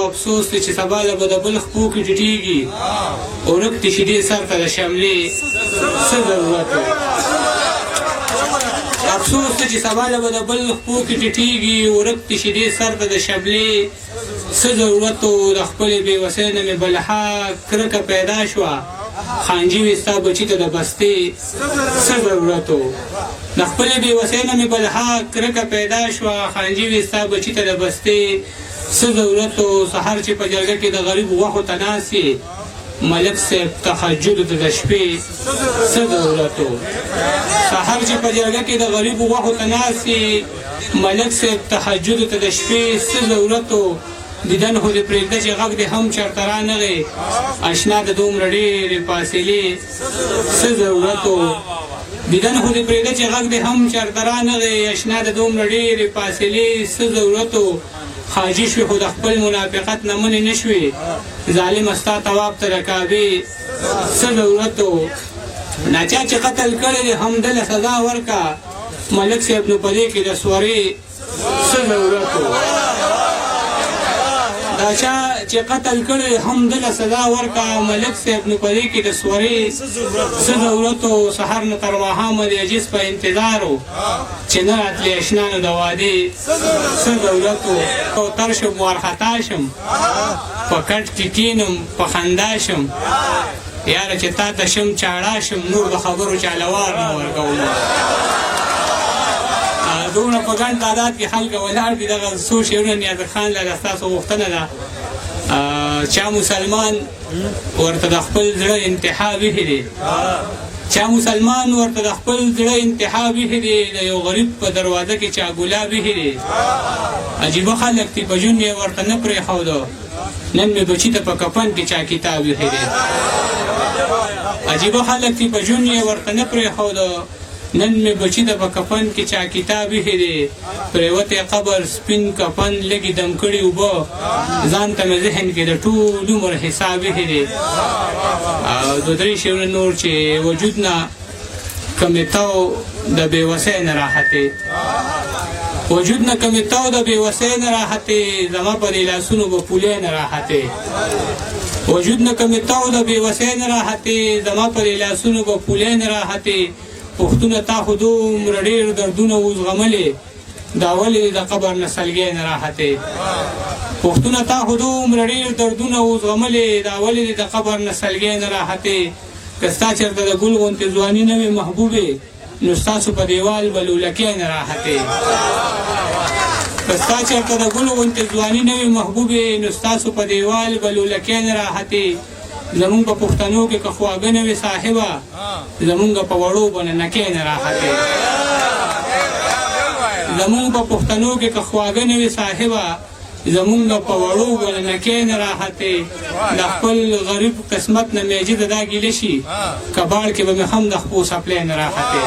افسوس دی چې سبا له به د بل خپو کې ټیټېږي ورک دې شیدې سر ته د شملې څه ضرورت و افسوس دی چې سبا له به د بل خپو کې ټیټېږي ورک دې شیدې سر ته د شملې څه ضرورت و د خپلې بېوسۍ نه مې بلها کرکه پیدا شوه خانجي وي ستا بچي ته د بستې څه ضرورت و د خپلې بېوسۍ نه مې بلها کرکه پیدا شوه خانجي وي ستا بچي ته د بستې څه ضرورت و سهار چې په جرګه کې د غریب غوښو ته ناست یې ملک صاحب تهجدو ته د شپې څه ضرورت و سهار چې په جرګه کې د غریب غوښو ته ناست یې ملک صاحب تهجدو ته د شپې څه ضرورت و دیدن خو دې پرېږده چې غږ دې هم چېرته رانغی اشنا د دومره ډېرې فاصلې څه ضرورت و دیدن خو دې پرېږده چې غږ دې هم چېرته رانغی اشنا د دومره ډېرې فاصلې څه ضرورت و حاجي شوې خو د خپل منافقت نه منې نه شوې ظالمه ستا طواف ته د کعبې څه ضرورت و ناچا چې قتل کړی دی همدله سزا ورکه ملک صاحب نو په دې کې د سورې څه ضرورت و دا چا چې قتل کړی هم دله سزا ورکه ملک صاحب نو په دې کې د سورې څه ضرورت و سحر نه تر ماښامه د عجیز په انتظار و چې نه راتلې اشنانو د وادې څه ضرورت و کوتر شم وارخطا شم په کټ کې کینم په خندا شم یاره چې تا ته شم چاړه شم نور د خبرو چالوار نه ورکوم دونه په ګڼ تعداد کې خلک ولاړ دي دغه څو شعرونه نیازک خان له ستاسو غوښتنه ده چا مسلمان ورته د خپل زړه انتها ویښې دی چا مسلمان ورته د خپل زړه انتها ویښې دی د یو غریب په دروازه کې چا ګلاب ویښې دی عجیبه خلک دي په ژوند یې ورته نه پرېښوده نن مې بچي ته په کفن کې چا کتاب ویښې دی عجیبه خلک دي په ژوند یې ورته نه پرېښوده نن مې بچي ته په کفن کې چا کتاب ایښی دی پرېوتی قبر سپین کفن لږې دم کړي اوبه ځان ته مې ذهن کې د ټول عمر حساب ایښی دی او دوه درې شعرونه نور چې وجود نه کمې تاو د بېوسۍ نه راحتې وجود نه کمې تاو د بېوسۍ نه راحتې زما په دې لاسونو به پولۍ نه راحتې وجود نه کمې تاو د بېوسۍ نه راحتې زما په دې لاسونو به پولۍ نه راحتې پښتونه تا خو دومره ډېر دردونه وزغملې دا ولې د قبر نه سلګۍ نه راحتې پښتونه تا خو دومره ډېر دردونه وزغملې دا ولې د قبر نه سلګۍ نه راحتې که ستا چېرته د ګل غوندې ځواني نه وي محبوبې نو ستاسو په دیوال به لولکۍ نه راحتې که ستا چېرته د ګل غوندې ځواني نه وي محبوبې نو ستاسو په دیوال به لولکۍ نه راحتې زمونږ په پښتنو کې که خواږه نه وي صاحبه زمونږ په وړو به ننکۍ نه راحتې زمونږ په پښتنو کې که خواږه نه وي صاحبه زمونږ په وړو به ننکۍ نه راحتې د خپل غریب قسمت نه میجده دا ګیله شي کباړ کې به مې هم د خپو څپلۍ نه راحتې